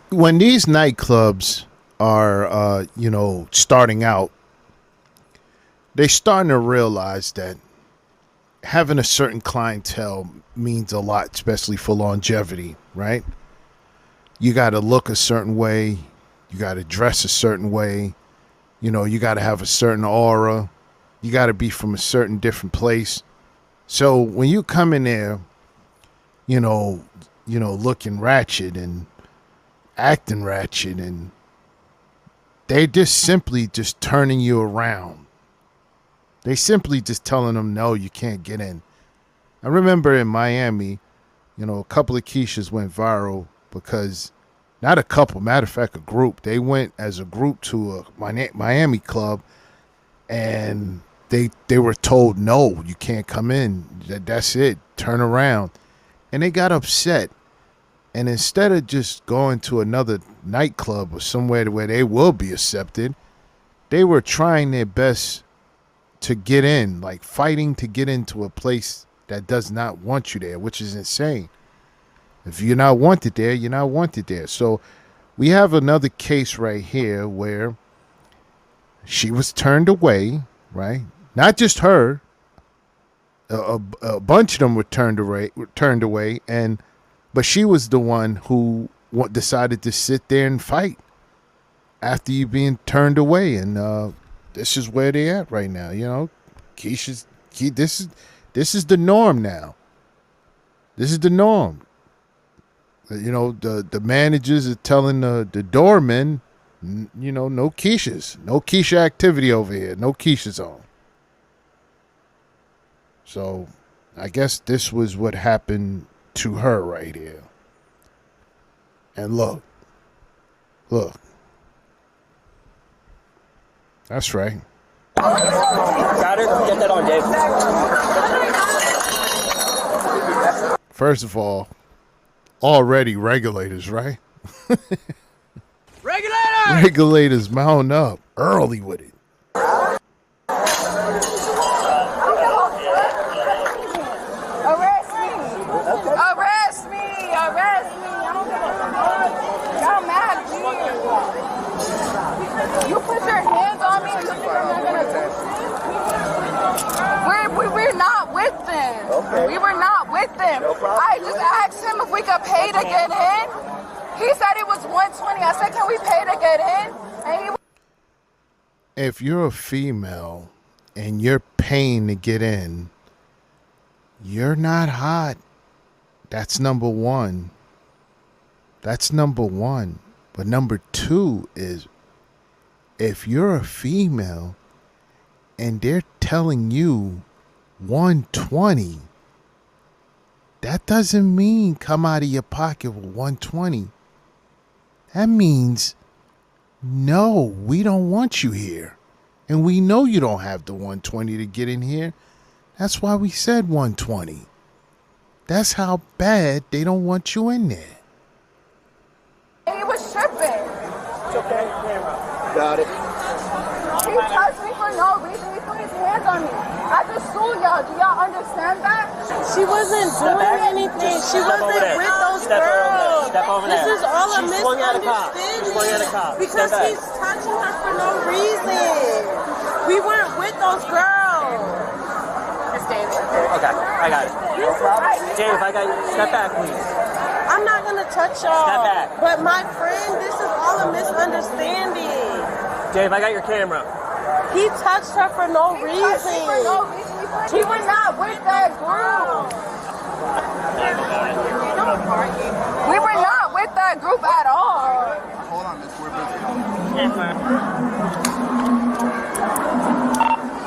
when these nightclubs are, starting out, they're starting to realize that having a certain clientele means a lot, especially for longevity, right? You got to look a certain way. You got to dress a certain way. You got to have a certain aura. You got to be from a certain different place. So when you come in there, looking ratchet and acting ratchet, and they just simply just turning you around. They simply just telling them, no, you can't get in. I remember in Miami, a couple of Keishas went viral because, not a couple, matter of fact, a group. They went as a group to a Miami club, and they were told, no, you can't come in. That's it. Turn around. And they got upset. And instead of just going to another nightclub or somewhere where they will be accepted, they were trying their best to get in, like fighting to get into a place that does not want you there, which is insane. If you're not wanted there, you're not wanted there. So we have another case right here where she was turned away, right? Not just her. A bunch of them were turned away, but she was the one who decided to sit there and fight after you being turned away, and this is where they at right now. This is the norm now. This is the norm. The managers are telling the doorman, no Keishas, no Keisha activity over here, no Keishas on. So I guess this was what happened to her right here. And look. That's right. Got her? Get that on, Dave. First of all, already regulators, right? Regulators mount up early with it. Arrest me. I don't give a fuck. Y'all mad weird. You put your hands on me and you think I'm not gonna do shit? We're not with them. Okay. We were not with them. No problem. I just asked him if we could pay to get in. He said it was $120. I said, can we pay to get in? And if you're a female and you're paying to get in, you're not hot. That's number one. But number two is, if you're a female and they're telling you 120, that doesn't mean come out of your pocket with 120. That means, no, we don't want you here. And we know you don't have the 120 to get in here. That's why we said 120. That's how bad they don't want you in there. he was tripping. It's okay. Got it. He touched me for no reason. He put his hands on me. I just sued y'all. Do y'all understand that? She wasn't doing anything. She wasn't with those girls. Step over there. This is all a She's swung at a cop. misunderstanding. She's swung at a cop. Because Stand back. he's touching her for no reason. We weren't with those girls. Okay, I got it. No problem. Dave, I got you. Step back, please. I'm not going to touch y'all. Step back. But my friend, this is all a misunderstanding. Dave, I got your camera. He touched her for no He touched me for no reason. reason. We were not with that group. We were not with that group at all. Hold on, miss. We're busy.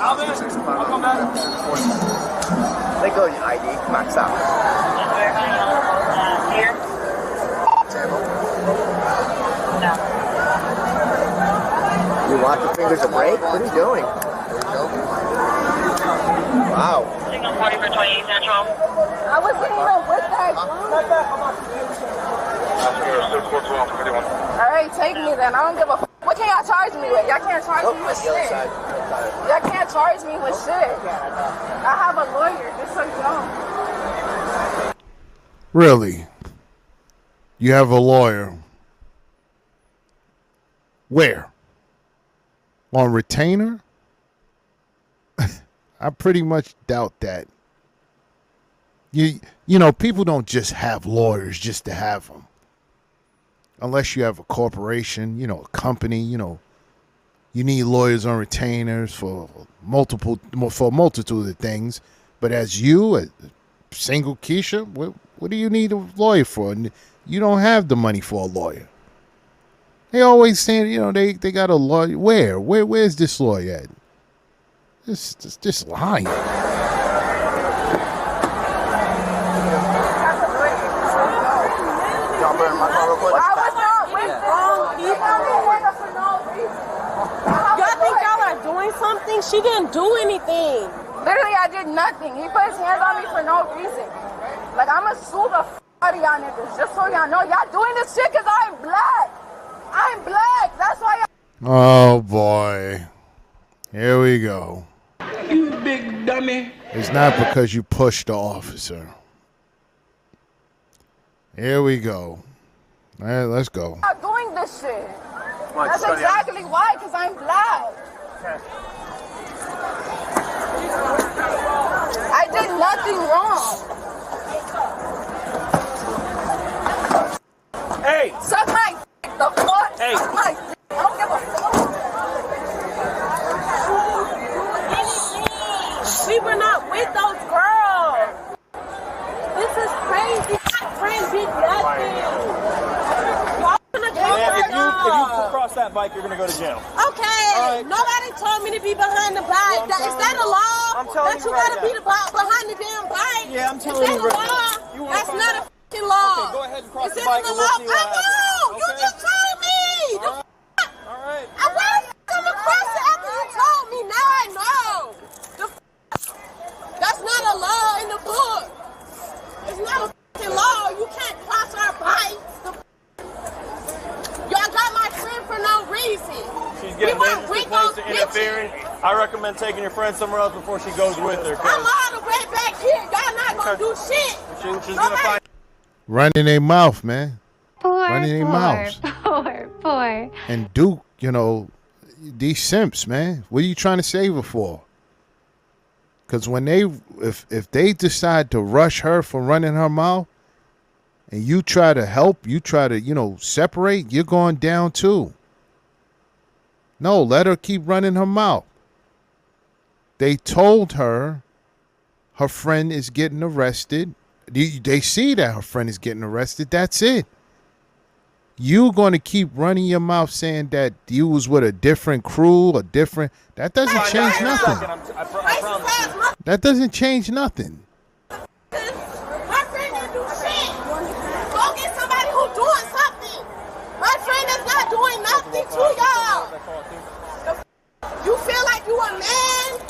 I'll come back. Let go of your ID. Come on, stop. Here. You want the fingers a break? What are you doing? Wow. Signal 40 for 28 Central. I wasn't even with that group. All right, take me then. I don't give a f. What can y'all charge me with? Y'all can't charge me with The other shit. side. Y'all can't charge me with shit. I have a lawyer, just so you know. Really? You have a lawyer. Where? On retainer? I pretty much doubt that. You know, people don't just have lawyers just to have them. Unless you have a corporation, you know, a company, you know, you need lawyers on retainers for a multitude of things. But as you, a single Keisha, what do you need a lawyer for? And you don't have the money for a lawyer. They always saying, you know, they got a lawyer. Where's this lawyer at? Just lying. Y'all think y'all are doing something? She didn't do anything. Literally, I did nothing. He put his hands on me for no reason. Like, I'm going to sue the out of y'all niggas, just so y'all know. Y'all doing this shit because I'm black. I'm black. That's why y'all... Oh, boy. Here we go. You big dummy. It's not because you pushed the officer. Here we go. All right, let's go. I'm not doing this shit. That's exactly why, because I'm black. I did nothing wrong. Hey! Suck my dick, the fuck? Hey. Suck my dick. I don't give a fuck. We were not with those girls. This is crazy. Friends did nothing. If you cross that bike, you're gonna go to jail. Okay. All right. Nobody told me to be behind the bike. Well, Is that a law? I'm telling that you you right gotta now. be behind the damn bike? Yeah, I'm telling you Is that a right law? now. You wanna That's find not out? a fucking law. Okay, go ahead and cross Is the it bike in and the we'll law? see what I know. happens. You Okay? just told me. All right. All right. I want to come across it after you told me. Now I know. That's not a law in the book. It's not a fucking law. You can't cross our bikes. Y'all got my friend for no reason. She's getting We weren't dangerous with place those to interfering. I recommend taking your friend somewhere else before she goes with her. I'm all the way back here. Y'all not gonna do shit. She's gonna find. Running their mouth, man. Poor, Running their mouths. poor. And Duke, you know, these simps, man. What are you trying to save her for? Because when if they decide to rush her for running her mouth, and you try to help, you try to, you know, separate, you're going down too. No, let her keep running her mouth. They told her her friend is getting arrested. They see that her friend is getting arrested. That's it. You going to keep running your mouth saying that you was with a different crew, that doesn't change nothing. I promise you. That doesn't change nothing. My friend didn't do shit. Go get somebody who's doing something. My friend is not doing nothing to y'all. You feel like you a man?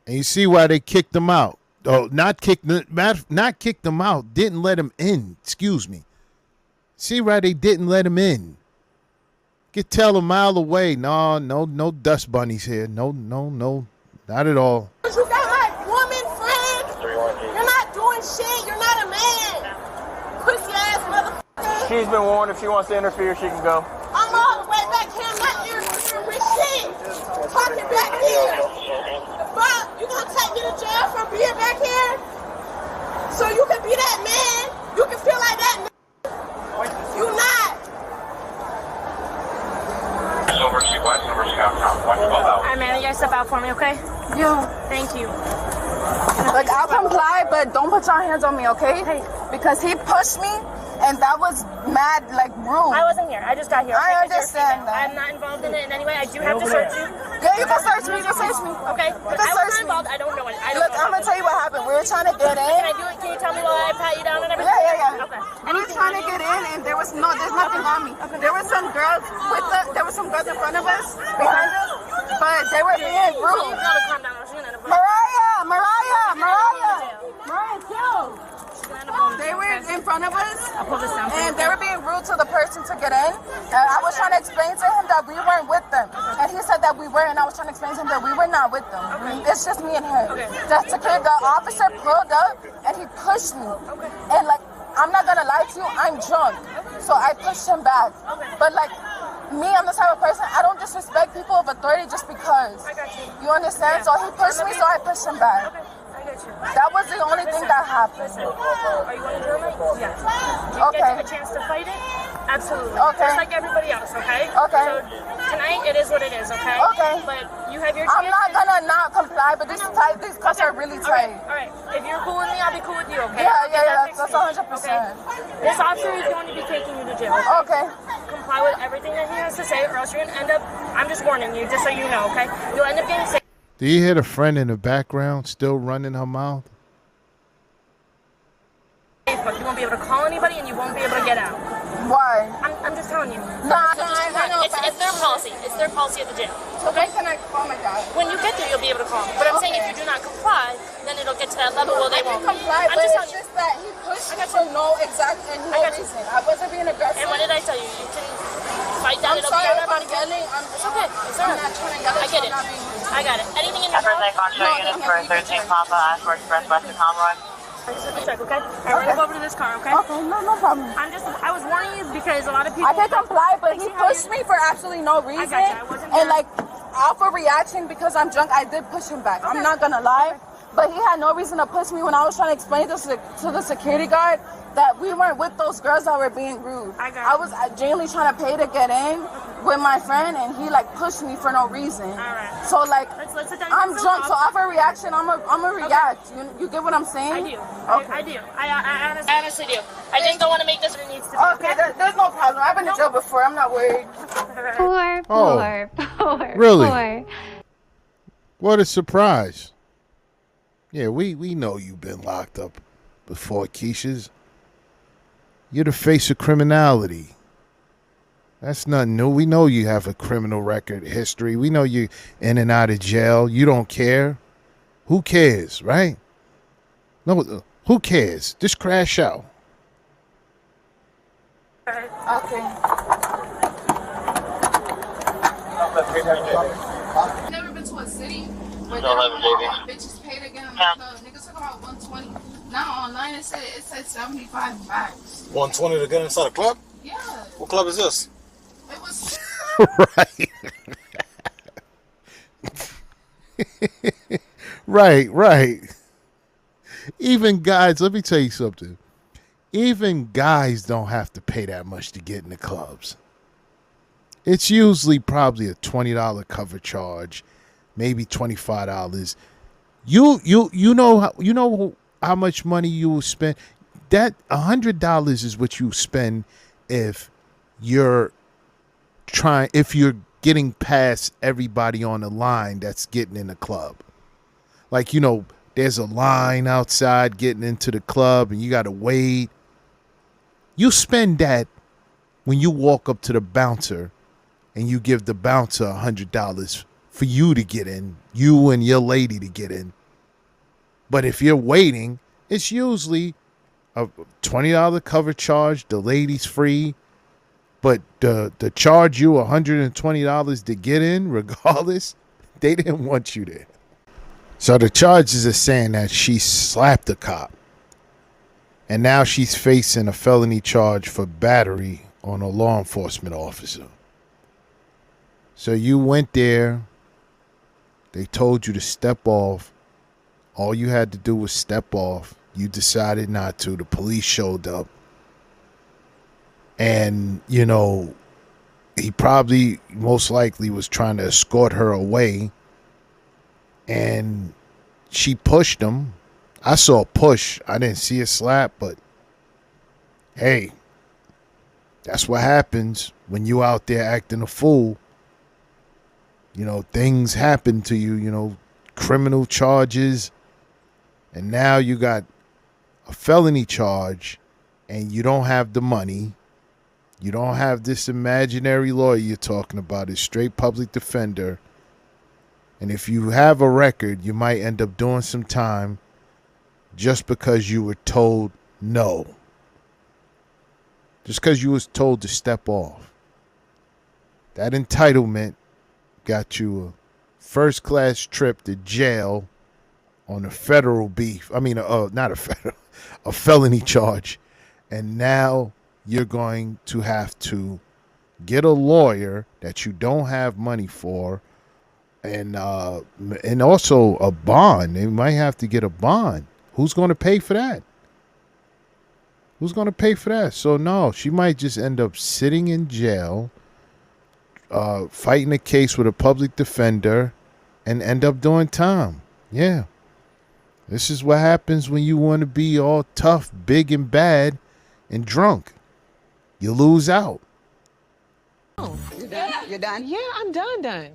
And you see why they kicked them out. Oh, not kicked them out. Didn't let him in. Excuse me. See why they didn't let him in. Could tell a mile away. No dust bunnies here. No, not at all. You got my woman friend. You're not doing shit. You're not a man. Pussy ass motherfucker. She's been warned. If she wants to interfere, she can go. I'm all the way back here. I'm not interfering with shit. Talking back here. The fuck? You gonna take me to jail for being back here? So you can be that man? You can feel like that man? You not. Silver Sea West, number Scout, watch 12 hours. Alright, man, you guys step out for me, okay? Yeah. Thank you. Like, I'll comply, but don't put your hands on me, okay? Hey. Because he pushed me, and that was mad, like, rude. I wasn't here. I just got here. I okay? 'Cause you're understand female. that. I'm not involved in it in any way. I do have to search you. Yeah, you can search me. You can search me. Okay? But You can I was search not me. involved. I don't know it. Look, I'm going to tell you what happened. We were trying to get in. Can I do it? Can you tell me while I pat you down and everything? Yeah. Okay. We were trying to get in, and there's nothing on me. There were some girls there were some girls in front of us, behind us, but they were being rude. You gotta calm down. She's gonna end up going Mariah, chill. They were in front of us, I'll pull this down for and you. they were being rude to the person to get in. And I was trying to explain to him that we weren't with them, and he said that we were, and I was trying to explain to him that we were not with them. It's just me and him. The officer pulled up, and he pushed me, and like, I'm not gonna lie to you, I'm drunk, so I pushed him back. But like, me, I'm the type of person, I don't disrespect people of authority just because. I got you. You understand? So he pushed me, so I pushed him back. Okay, I got you. That was the only thing that happened. Listen, are you going to join me? Yes. Do you Okay. get a chance to fight it? Absolutely. Okay. Just like everybody else, okay? Okay. So tonight, it is what it is, okay? Okay. But you have your chance. I'm not gonna not comply, but these cuts are really tight. All right. If you're cool with me, I'll be cool with you, okay? Yeah, that's 100%. Okay. This officer is going to be taking you to jail. Okay. Comply with everything that he has to say, or else you're going to end up, I'm just warning you, just so you know, okay? You'll end up getting sick. Do you hear the friend in the background still running her mouth? But you won't be able to call anybody, and you won't be able to get out. Why? I'm just telling you. Nah, I know. It's their policy. It's their policy at the jail. So when can I call my dad? When you get there, you'll be able to call. But I'm saying if you do not comply, then it'll get to that level where they I won't. can comply, I'm but just it's telling you. just that he pushed me for no reason. I wasn't being aggressive. And what did I tell you? You can fight that. I'm It'll sorry be if out. I'm yelling. It's okay. It's I'm alright. not trying to yell at I get you. it. I'm not being rude. I got it. Anything in your Efforts mouth? like Contra unit for 13 Papa, Ashford Express, West of Conroy. Just a check, okay? All right, we're gonna go over to this car, okay? Okay, no problem. I was warning you because a lot of people. I can comply, but he See how pushed me for absolutely no reason. got you. I wasn't And there. like, off of reaction because I'm drunk, I did push him back. I'm not gonna lie. But he had no reason to push me when I was trying to explain this to the security guard that we weren't with those girls that were being rude. I was genuinely trying to pay to get in with my friend, and he like pushed me for no reason. Alright. So like, Let's sit down. I'm You can drunk, so talk. off of reaction, I'm a react. You get what I'm saying? I do. Okay. I do. I honestly do. I just don't want to make this what it needs to be. Okay, there's no problem. I've been to jail before. I'm not worried. Oh. Really? What a surprise. Yeah, we know you've been locked up before, Keisha's. You're the face of criminality. That's nothing new. We know you have a criminal record history. We know you in and out of jail. You don't care. Who cares, right? No, who cares? Just crash out. Okay. Never been to a city where bitches paid again in the club. Niggas talk about 120. Now online it said 75 max. 120 to get inside a club? Yeah. What club is this? It was Right. Right. Even guys, let me tell you something. Even guys don't have to pay that much to get in the clubs. It's usually probably a $20 cover charge, maybe $25. You know how much money you will spend. That $100 is what you spend if you're getting past everybody on the line that's getting in the club. Like, there's a line outside getting into the club and you got to wait. You spend that when you walk up to the bouncer and you give the bouncer $100 for you to get in, you and your lady to get in. But if you're waiting, it's usually a $20 cover charge. The lady's free. But to charge you $120 to get in, regardless, they didn't want you there. So the charges are saying that she slapped a cop. And now she's facing a felony charge for battery on a law enforcement officer. So you went there. They told you to step off. All you had to do was step off. You decided not to. The police showed up. And, he probably most likely was trying to escort her away. And she pushed him. I saw a push. I didn't see a slap, but hey, that's what happens when you out there acting a fool. Things happen to you, criminal charges. And now you got a felony charge and you don't have the money. You don't have this imaginary lawyer you're talking about, a straight public defender. And if you have a record, you might end up doing some time just because you were told no. Just because you was told to step off. That entitlement got you a first-class trip to jail on a federal beef. I mean, not a federal, a felony charge. And now you're going to have to get a lawyer that you don't have money for, and also a bond. They might have to get a bond. Who's going to pay for that? Who's going to pay for that? So no, she might just end up sitting in jail, fighting a case with a public defender, and end up doing time. Yeah. This is what happens when you want to be all tough, big and bad, and drunk. You lose out. You done? You done? Yeah, I'm done.